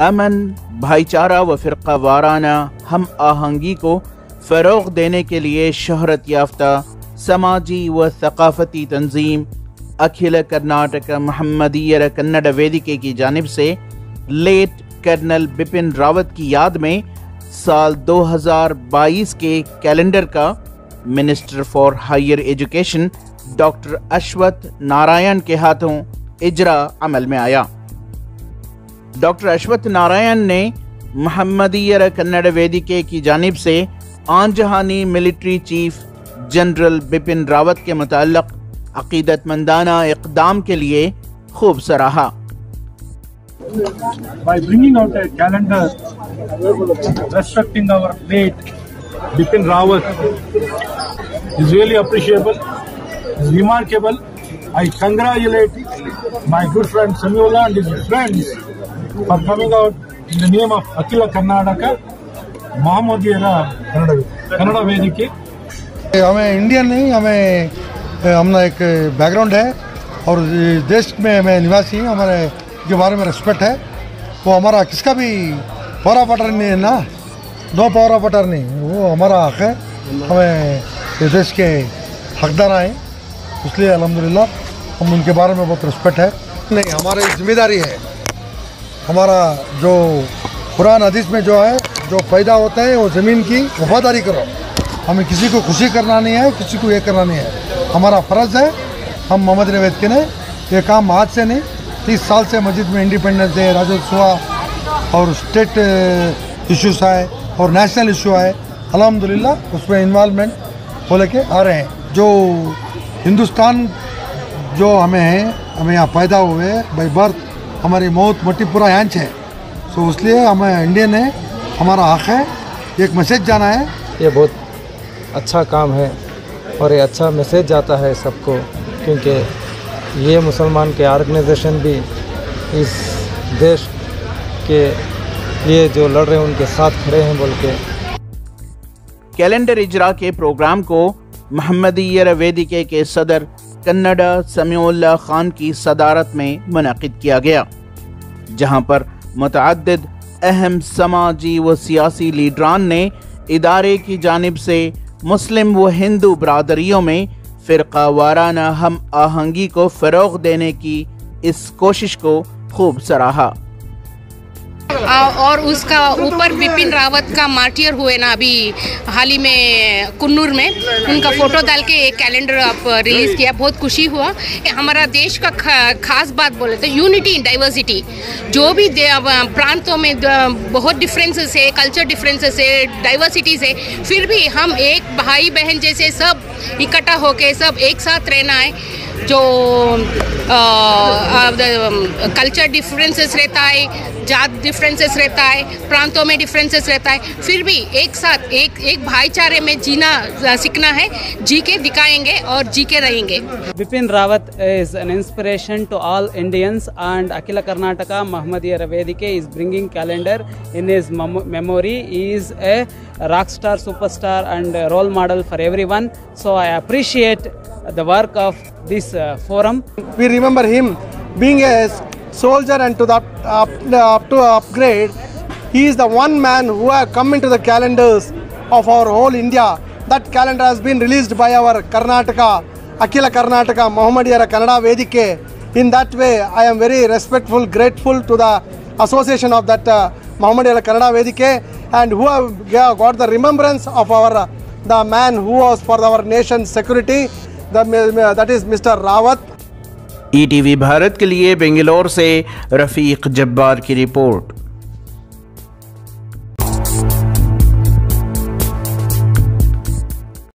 अमन, भाईचारा व फ़िरक़ा वाराना हम आहंगी को फ़रोग़ देने के लिए शोहरत याफ्ता समाजी व सक़ाफ़ती तंजीम अखिल कर्नाटक महम्मदीयर कन्नड़ वेदिके की जानिब से लेट कर्नल बिपिन रावत की याद में साल 2022 के कैलेंडर का minister for higher education doctor Ashwath Narayan के हाथों इजरा अमल में आया। डॉक्टर अश्वत्थ नारायण ने महम्मदीयर कन्नड़ वेदिके की जानिब से आनजहानी military chief general Bipin Rawat के मुताल्लिक़ अक़ीदतमंदाना इक़दाम के लिए खूब सराहा। By bringing out a calendar respecting our late Bipin Rawat is really appreciable, is remarkable. I congratulate my good friend Samuela and his friends for coming out in the name of Akhila Karnataka Mahmadiyara Kannada Vedike. हमें Indian नहीं, हमें एक background है और देश में मैं निवासी हूँ, हमारे के बारे में रिस्पेक्ट है। वो हमारा किसका भी पावर ऑफ अटर्नी नहीं है ना, नो पावर ऑफ अटर्नी, वो हमारा हक है। हमें इस देश के हकदार हैं, इसलिए अल्हम्दुलिल्लाह हम उनके बारे में बहुत रिस्पेक्ट है। नहीं, हमारी जिम्मेदारी है, हमारा जो कुरान हदीस में जो है, जो पैदा होता है वो ज़मीन की वफादारी करो। हमें किसी को खुशी करना नहीं है, किसी को ये करना नहीं है, हमारा फ़र्ज़ है। हम मोहम्मद वेदके ने ये काम आज से नहीं, 30 साल से मस्जिद में इंडिपेंडेंस डे, राज्योत्सव और स्टेट इश्यूज आए और नेशनल इशू आए, अल्हम्दुलिल्लाह उसमें इन्वॉल्वमेंट हो लेके आ रहे हैं। जो हिंदुस्तान जो हमें है, हमें यहाँ पैदा हुए बाई बर्थ, हमारी मौत मट्टी पूरा यहाँ है, तो इसलिए हमें इंडियन है, हमारा हक है, एक मैसेज जाना है। ये बहुत अच्छा काम है और ये अच्छा मैसेज जाता है सबको, क्योंकि ये मुसलमान के ऑर्गेनाइजेशन भी इस देश के लिए जो लड़ रहे हैं उनके साथ खड़े हैं बोल के। कैलेंडर इजरा के प्रोग्राम को महम्मदीयर वेदिके के सदर कन्नडा समीउल्लाह खान की सदारत में मुनक़िद किया गया, जहां पर मुतअद्दिद अहम समाजी व सियासी लीडरान ने इदारे की जानिब से मुस्लिम व हिंदू बरादरियों में फ़िरक़ा वाराना हम आहंगी को फ़रोग़ देने की इस कोशिश को खूब सराहा। और उसका ऊपर बिपिन रावत का मार्टियर हुए ना, अभी हाल ही में कुन्नूर में उनका फ़ोटो डाल के एक कैलेंडर आप रिलीज़ किया, बहुत खुशी हुआ। हमारा देश का खास बात बोले तो यूनिटी इन डाइवर्सिटी। जो भी प्रांतों में बहुत डिफरेंसेस है, कल्चर डिफरेंसेस है, डाइवर्सिटीज़ है, फिर भी हम एक भाई बहन जैसे सब इकट्ठा होके सब एक साथ रहना है। जो कल्चर डिफरेंसेस रहता है, जात डिफरेंसेस रहता है, प्रांतों में डिफरेंसेस रहता है, फिर भी एक साथ एक भाईचारे में जीना सीखना है। जी के दिखाएंगे और जी के रहेंगे। Bipin Rawat is an inspiration to all Indians, and Akhila Karnataka Mahmadiyara Vedike is bringing calendar in his memory. He is a rock star, superstar and a role model for everyone. So I appreciate the work of this forum. We remember him being a soldier and to the up to upgrade. He is the one man who has come into the calendars of our whole India. That calendar has been released by our Karnataka, Akhila Karnataka Mahmadiyara Kannada Vedike. In that way, I am very respectful, grateful to the association of that Mahmadiyara Kannada Vedike, and who have got the remembrance of the man who was for our nation's security. That is Mr. Rawat. ETV Bharat के लिए बेंगलोर से रफ़ीक जब्बार की report.